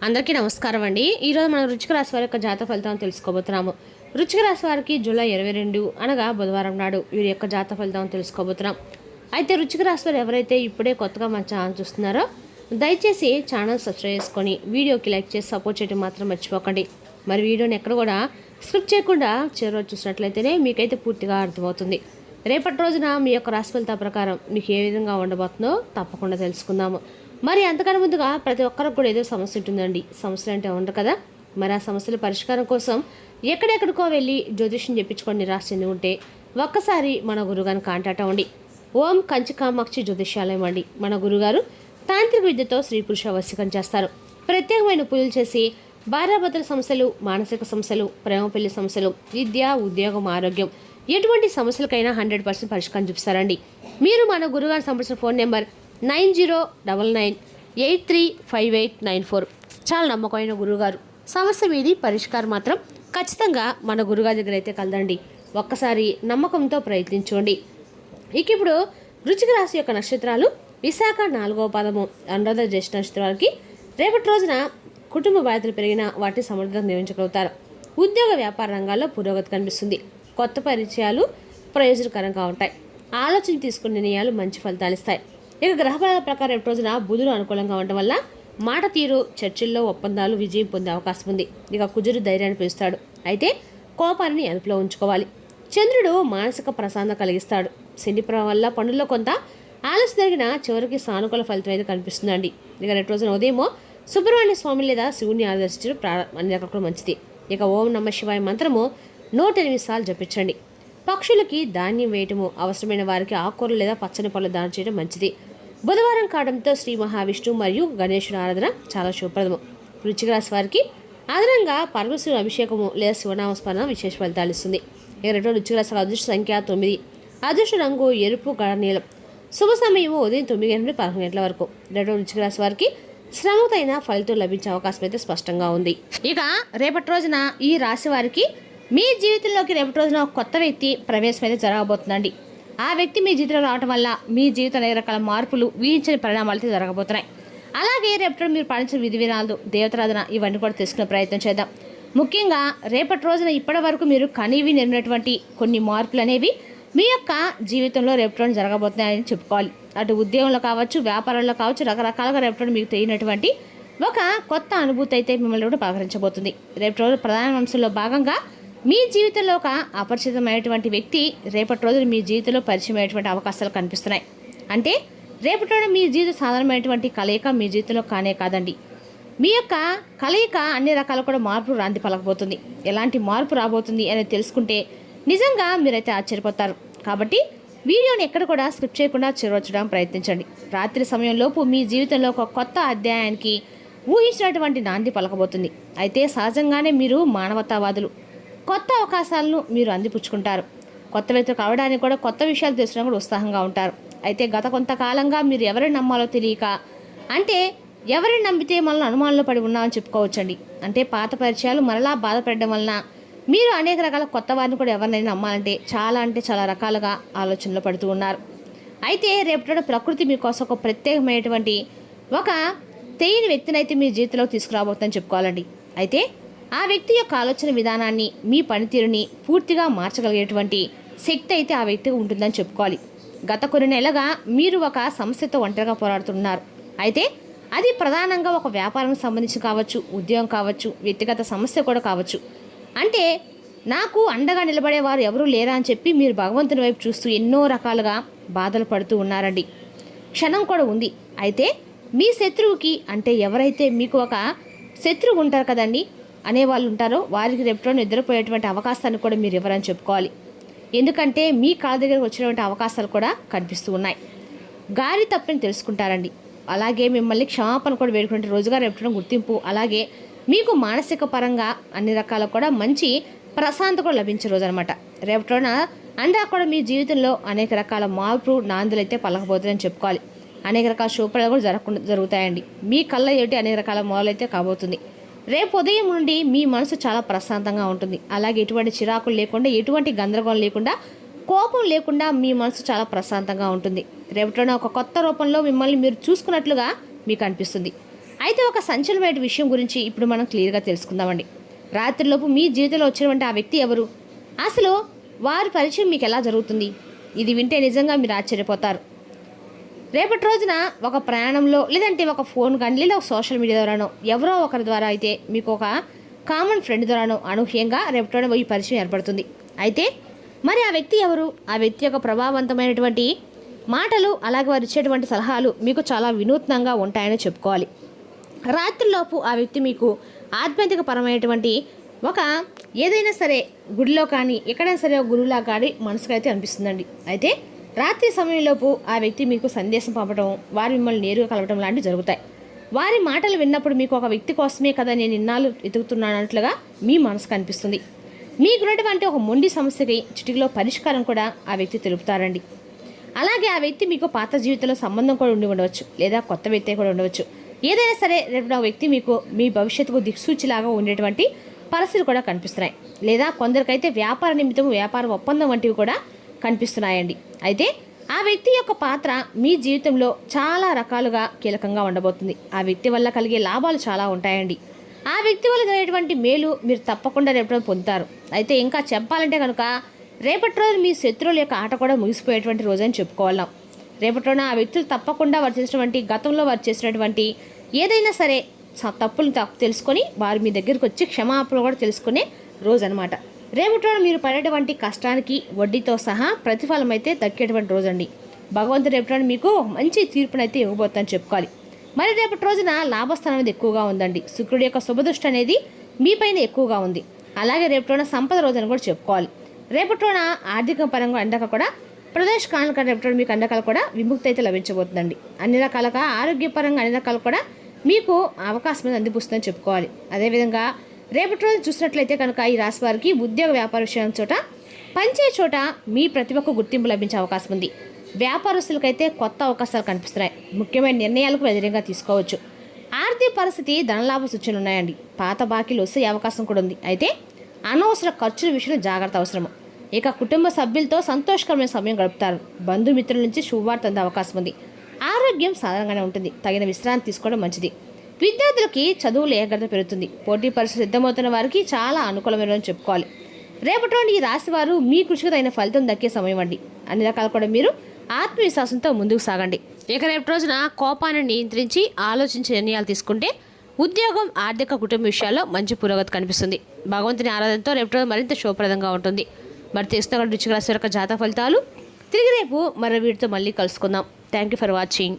అందరికీ నమస్కారం అండి. ఈరోజు మనం వృశ్చిక రాశి వారి యొక్క జాతక ఫలితాలను తెలుసుకోబోతున్నాము. వృశ్చిక రాశి వారికి జూలై 22 అనగా బుధవారం నాడు వీరి యొక్క జాతక ఫలితాలను తెలుసుకోబోతున్నాం. అయితే వృశ్చిక రాశి వారు ఎవరైతే ఇప్పుడే కొత్తగా మన ఛానల్ చూస్తున్నారో దయచేసి ఛానల్ సబ్స్క్రైబ్ చేసుకొని వీడియోకి లైక్ చేసి సపోర్ట్ చేయడం మాత్రం మర్చిపోకండి. మరి వీడియోని ఎక్కడ కూడా స్క్రిప్ట్ చేయకుండా చివరి చూసినట్లయితేనే మీకైతే పూర్తిగా అర్థమవుతుంది. రేపటి రోజున మీ యొక్క రాశి ఫలితాల ప్రకారం మీకు ఏ విధంగా ఉండబోతుందో తప్పకుండా తెలుసుకుందాము. మరి అంతకన్నా ముందుగా ప్రతి ఒక్కరికి కూడా ఏదో సమస్య ఉంటుందండి. సమస్యలు అంటే ఉండరు కదా. మరి ఆ సమస్యల పరిష్కారం కోసం ఎక్కడెక్కడికో వెళ్ళి జ్యోతిష్యం చెప్పించుకొని నిరాశ చెంది ఉంటే ఒక్కసారి మన గురుగారిని కాంటాక్ట్ అవ్వండి. ఓం కంచి కామాక్షి జ్యోతిష్యాలయం అండి. మన గురుగారు తాంత్రిక విద్యతో స్త్రీ పురుష వశీకరణ చేస్తారు. ప్రత్యేకమైన పూజలు చేసి భార్యాభర్తల సమస్యలు, మానసిక సమస్యలు, ప్రేమ పెళ్లి సమస్యలు, విద్య, ఉద్యోగం, ఆరోగ్యం ఎటువంటి సమస్యలకైనా 100% పరిష్కారం చూపిస్తారండి. మీరు మన గురుగారిని సంప్రదించిన ఫోన్ నెంబర్ 9099835894. చాలా నమ్మకమైన గురువుగారు. సమస్య మీది పరిష్కారం మాత్రం ఖచ్చితంగా మన గురుగారి దగ్గర అయితే కలదండి. ఒక్కసారి నమ్మకంతో ప్రయత్నించండి. ఇక ఇప్పుడు వృశ్చిక రాశి యొక్క నక్షత్రాలు విశాఖ 4వ పాదము, అనురాధ జ్యేష్ఠ నక్షత్రాలకి రేపటి రోజున కుటుంబ బాధ్యతలు పెరిగిన వాటిని సమర్థంగా నిర్వహించగలుగుతారు. ఉద్యోగ వ్యాపార రంగాల్లో పురోగతి కనిపిస్తుంది. కొత్త పరిచయాలు ప్రయోజనకరంగా ఉంటాయి. ఆలోచన తీసుకునే నిర్ణయాలు మంచి ఫలితాలు ఇస్తాయి. ఇక గ్రహబలాల ప్రకారం రేపు రోజున బుధుడు అనుకూలంగా ఉండటం వల్ల మాట తీరు, చర్చల్లో ఒప్పందాలు విజయం పొందే అవకాశం ఉంది. ఇక కుజుడు ధైర్యాన్ని పెంచుతాడు. అయితే కోపాన్ని అదుపులో ఉంచుకోవాలి. చంద్రుడు మానసిక ప్రశాంతత కలిగిస్తాడు. శని ప్రభావం వల్ల పనుల్లో కొంత ఆలస్యం జరిగిన చివరికి సానుకూల ఫలితం అయితే కనిపిస్తుందండి. ఇక రేపు రోజున ఉదయం సుబ్రహ్మణ్య స్వామి లేదా శివుని ఆదర్శించడం అన్ని రకాల మంచిది. ఇక ఓం నమ శివాయ మంత్రము 108 సార్లు జపించండి. పక్షులకి ధాన్యం వేయటము, అవసరమైన వారికి ఆకుకూరలు లేదా పచ్చని పళ్ళు దానం చేయడం మంచిది. బుధవారం కావడంతో శ్రీ మహావిష్ణువు మరియు గణేశుని ఆరాధన చాలా శుభప్రదము. వృశ్చిక రాశి వారికి అదనంగా పరమశివుని అభిషేకము లేదా శివనామస్మరణ విశేష ఫలితాలు ఇస్తుంది. ఇక వృశ్చిక రాశి అదృష్ట సంఖ్య 9, అదృష్ట రంగు ఎరుపు గడ నీలం, శుభ సమయము ఉదయం 9 గంటల నుండి 11 గంటల వరకు. వృశ్చిక రాశి వారికి శ్రమతైన ఫలితం లభించే అవకాశం అయితే స్పష్టంగా ఉంది. ఇక రేపటి రోజున ఈ రాశి వారికి మీ జీవితంలోకి రేపటి రోజున కొత్త వ్యక్తి ప్రవేశం అయితే జరగబోతుందండి. ఆ వ్యక్తి మీ జీవితంలో రావడం వల్ల మీ జీవితంలో అనేక రకాల మార్పులు, ఊహించని పరిణామాలు అయితే జరగబోతున్నాయి. అలాగే రేపటి మీరు పాటించిన విధి విధానాలు, దేవతారాధన ఇవన్నీ కూడా తెలుసుకునే ప్రయత్నం చేద్దాం. ముఖ్యంగా రేపటి రోజున ఇప్పటి వరకు మీరు కనీవి నిర్మినటువంటి కొన్ని మార్పులు అనేవి మీ యొక్క జీవితంలో రేపటి రోజున జరగబోతున్నాయని చెప్పుకోవాలి. అటు ఉద్యోగంలో కావచ్చు, వ్యాపారంలో కావచ్చు, రకరకాలుగా రేపటి రోజు మీకు తెలియనటువంటి ఒక కొత్త అనుభూతి అయితే మిమ్మల్ని కూడా పలకరించబోతుంది. రేపటి రోజు ప్రధాన అంశంలో భాగంగా మీ జీవితంలో ఒక అపరిచితమైనటువంటి వ్యక్తి రేపటి రోజున మీ జీవితంలో పరిచయమైనటువంటి అవకాశాలు కనిపిస్తున్నాయి. అంటే రేపటి రోజున మీ జీవితం సాధారణమైనటువంటి కలయిక మీ జీవితంలో కానే కాదండి. మీ యొక్క కలయిక అన్ని రకాల కూడా మార్పు రాంది పలకబోతుంది. ఎలాంటి మార్పు రాబోతుంది అనేది తెలుసుకుంటే నిజంగా మీరైతే ఆశ్చర్యపోతారు. కాబట్టి వీడియోని ఎక్కడ కూడా స్కిప్ చేయకుండా చివరొచ్చడానికి ప్రయత్నించండి. రాత్రి సమయంలోపు మీ జీవితంలో ఒక కొత్త అధ్యాయానికి ఊహించినటువంటి నాంది పలకబోతుంది. అయితే సహజంగానే మీరు మానవతావాదులు. కొత్త అవకాశాలను మీరు అందిపుచ్చుకుంటారు. కొత్త వ్యక్తులు కావడానికి కూడా కొత్త విషయాలు తెలుసుకోవడానికి కూడా ఉత్సాహంగా ఉంటారు. అయితే గత కొంతకాలంగా మీరు ఎవరిని నమ్మాలో తెలియక, అంటే ఎవరిని నమ్మితే మనల్ని అనుమానంలో పడి ఉన్నామని చెప్పుకోవచ్చండి. అంటే పాత పరిచయాలు మరలా బాధపడడం వలన మీరు అనేక రకాల కొత్త వారిని కూడా ఎవరినైనా నమ్మాలంటే చాలా రకాలుగా ఆలోచనలో పడుతూ ఉన్నారు. అయితే రేపటి ప్రకృతి మీకోసం ఒక ప్రత్యేకమైనటువంటి ఒక తెలియని వ్యక్తిని అయితే మీ జీవితంలోకి తీసుకురాబోతుందని చెప్పుకోవాలండి. అయితే ఆ వ్యక్తి యొక్క ఆలోచన విధానాన్ని, మీ పనితీరుని పూర్తిగా మార్చగలిగేటువంటి శక్తి అయితే ఆ వ్యక్తికి ఉంటుందని చెప్పుకోవాలి. గత కొన్ని నెలలుగా మీరు ఒక సమస్యతో ఒంటరిగా పోరాడుతున్నారు. అయితే అది ప్రధానంగా ఒక వ్యాపారానికి సంబంధించి కావచ్చు, ఉద్యోగం కావచ్చు, వ్యక్తిగత సమస్య కూడా కావచ్చు. అంటే నాకు అండగా నిలబడేవారు ఎవరూ లేరా అని చెప్పి మీరు భగవంతుని వైపు చూస్తూ ఎన్నో రకాలుగా బాధలు పడుతూ ఉన్నారండి. క్షణం కూడా ఉంది. అయితే మీ శత్రువుకి, అంటే ఎవరైతే మీకు ఒక శత్రువు ఉంటారు కదండి అనేవాళ్ళు ఉంటారో వారికి రేపటి నిద్రపోయేటువంటి అవకాశాన్ని కూడా మీరు ఎవరని చెప్పుకోవాలి. ఎందుకంటే మీ కాళ్ళ దగ్గరకు వచ్చినటువంటి అవకాశాలు కూడా కనిపిస్తూ ఉన్నాయి. గారి తప్పని తెలుసుకుంటారండి. అలాగే మిమ్మల్ని క్షమాపణ కూడా వేడుకునే రోజుగా రేపటి గుర్తింపు, అలాగే మీకు మానసిక పరంగా అన్ని రకాల కూడా మంచి ప్రశాంతత కూడా లభించే రోజు అనమాట. రేపటి రోజున అంతా కూడా మీ జీవితంలో అనేక రకాల మార్పు నాందులు అయితే పలకబోతుందని చెప్పుకోవాలి. అనేక రకాల శుభ్రతలు కూడా జరుగుతాయండి. మీ కళ్ళ ఏమిటి అనేక రకాల మొదలు అయితే కాబోతుంది. రేపు ఉదయం నుండి మీ మనసు చాలా ప్రశాంతంగా ఉంటుంది. అలాగే ఎటువంటి చిరాకులు లేకుండా, ఎటువంటి గందరగోళం లేకుండా, కోపం లేకుండా మీ మనసు చాలా ప్రశాంతంగా ఉంటుంది. రేపటిలోనే ఒక కొత్త రూపంలో మిమ్మల్ని మీరు చూసుకున్నట్లుగా మీకు అనిపిస్తుంది. అయితే ఒక సంచలనమైన విషయం గురించి ఇప్పుడు మనం క్లియర్గా తెలుసుకుందామండి. రాత్రిలోపు మీ జీవితంలో వచ్చినటువంటి ఆ వ్యక్తి ఎవరు, అసలు వారి పరిచయం మీకు ఎలా జరుగుతుంది? ఇది వింటే నిజంగా మీరు ఆశ్చర్యపోతారు. రేపటి రోజున ఒక ప్రయాణంలో, లేదంటే ఒక ఫోన్ కానీ, లేదా ఒక సోషల్ మీడియా ద్వారానో, ఎవరో ఒకరి ద్వారా అయితే మీకు ఒక కామన్ ఫ్రెండ్ ద్వారానో అనూహ్యంగా రేపటి రోజున ఈ పరిచయం ఏర్పడుతుంది. అయితే మరి ఆ వ్యక్తి ఎవరు? ఆ వ్యక్తి యొక్క ప్రభావవంతమైనటువంటి మాటలు, అలాగే వారు ఇచ్చేటువంటి సలహాలు మీకు చాలా వినూత్నంగా ఉంటాయని చెప్పుకోవాలి. రాత్రిలోపు ఆ వ్యక్తి మీకు ఆధ్యాత్మిక పరమైనటువంటి ఒక ఏదైనా సరే గుడిలో కానీ, ఎక్కడైనా సరే ఒక గురువులా కానీ మనసుకైతే అనిపిస్తుందండి. అయితే రాత్రి సమయంలోపు ఆ వ్యక్తి మీకు సందేశం పంపడం, వారు మిమ్మల్ని నేరుగా కలవడం లాంటివి జరుగుతాయి. వారి మాటలు విన్నప్పుడు మీకు ఒక వ్యక్తి కోసమే కదా నేను ఇన్నాళ్ళు ఎదుగుతున్నానట్లుగా మీ మనసుకు అనిపిస్తుంది. మీకున్నటువంటి ఒక మొండి సమస్యకి చిటికలో పరిష్కారం కూడా ఆ వ్యక్తి తెలుపుతారండి. అలాగే ఆ వ్యక్తి మీకు పాత జీవితంలో సంబంధం కూడా ఉండి ఉండవచ్చు, లేదా కొత్త వ్యక్తి కూడా ఉండవచ్చు. ఏదైనా సరే రేపు ఆ వ్యక్తి మీకు మీ భవిష్యత్తుకు దిక్సూచిలాగా ఉండేటువంటి పరిస్థితులు కూడా కనిపిస్తున్నాయి. లేదా కొందరికైతే వ్యాపార నిమిత్తం వ్యాపార ఒప్పందం వంటివి కూడా కనిపిస్తున్నాయండి. అయితే ఆ వ్యక్తి యొక్క పాత్ర మీ జీవితంలో చాలా రకాలుగా కీలకంగా ఉండబోతుంది. ఆ వ్యక్తి వల్ల కలిగే లాభాలు చాలా ఉంటాయండి. ఆ వ్యక్తి వల్ల జరిగేటువంటి మేలు మీరు తప్పకుండా రేపటి పొందుతారు. అయితే ఇంకా చెప్పాలంటే కనుక రేపటి రోజు మీ శత్రువుల యొక్క ఆట కూడా ముగిసిపోయేటువంటి రోజు అని చెప్పుకోవాలం. రేపటి రోజున ఆ వ్యక్తులు తప్పకుండా వారు చేసినటువంటి, గతంలో వారు చేసినటువంటి ఏదైనా సరే తప్పులు తెలుసుకొని వారు మీ దగ్గరికి వచ్చి క్షమాపణ కూడా తెలుసుకునే రోజు అనమాట. రేపటి రోజున మీరు పడేటువంటి కష్టానికి వడ్డీతో సహా ప్రతిఫలం అయితే దక్కేటువంటి రోజు అండి. భగవంతుడు రేపటి రోజున మీకు మంచి తీర్పునైతే ఇవ్వబోతుందని చెప్పుకోవాలి. మరి రేపటి రోజున లాభస్థానం అనేది ఎక్కువగా ఉందండి. శుక్రుడి యొక్క శుభదృష్టి అనేది మీపైన ఎక్కువగా ఉంది. అలాగే రేపటి రోజున సంపద రోజు అని కూడా చెప్పుకోవాలి. రేపటి రోజున ఆర్థిక పరంగా అండక కూడా ప్రదేశ్ కానుక రేపటి మీకు అండకాలు కూడా విముక్తి అయితే లభించబోతుందండి. అన్ని రకాలుగా ఆరోగ్యపరంగా అన్ని రకాలు కూడా మీకు అవకాశం అనేది అందిపుస్తుందని చెప్పుకోవాలి. అదేవిధంగా రేపటి రోజు చూసినట్లయితే కనుక ఈ రాశి వారికి ఉద్యోగ వ్యాపార విషయం చోట, పనిచేయ చోట మీ ప్రతిభకు గుర్తింపు లభించే అవకాశం ఉంది. వ్యాపారస్తులకైతే కొత్త అవకాశాలు కనిపిస్తున్నాయి. ముఖ్యమైన నిర్ణయాలకు వ్యతిరేకంగా తీసుకోవచ్చు. ఆర్థిక పరిస్థితి ధనలాభ సూచనలు ఉన్నాయండి. పాత బాకీలు వస్తే అవకాశం కూడా ఉంది. అయితే అనవసర ఖర్చుల విషయంలో జాగ్రత్త అవసరము. ఇక కుటుంబ సభ్యులతో సంతోషకరమైన సమయం గడుపుతారు. బంధుమిత్రుల నుంచి శుభవార్త అందే అవకాశం ఉంది. ఆరోగ్యం సాధారణంగానే ఉంటుంది. తగిన విశ్రాంతి తీసుకోవడం మంచిది. విద్యార్థులకి చదువులు ఏకాగ్రత పెరుగుతుంది. పోటీ పరీక్షలు సిద్ధమవుతున్న వారికి చాలా అనుకూలమైన చెప్పుకోవాలి. రేపటి నుండి ఈ రాశి వారు మీ కృషికి తగిన ఫలితం దక్కే సమయం అండి. అన్ని రకాలు కూడా మీరు ఆత్మవిశ్వాసంతో ముందుకు సాగండి. ఇక రేపటి రోజున కోపాన్ని నియంత్రించి ఆలోచించే నిర్ణయాలు తీసుకుంటే ఉద్యోగం, ఆర్థిక, కుటుంబ విషయాల్లో మంచి పురోగతి కనిపిస్తుంది. భగవంతుని ఆరాధనతో రేపటి రోజు మరింత శుభప్రదంగా ఉంటుంది. మరి తెలుస్తున్న వృశ్చిక రాశి యొక్క జాతక ఫలితాలు తిరిగి రేపు మరో వీడితో మళ్ళీ కలుసుకుందాం. Thank you for watching.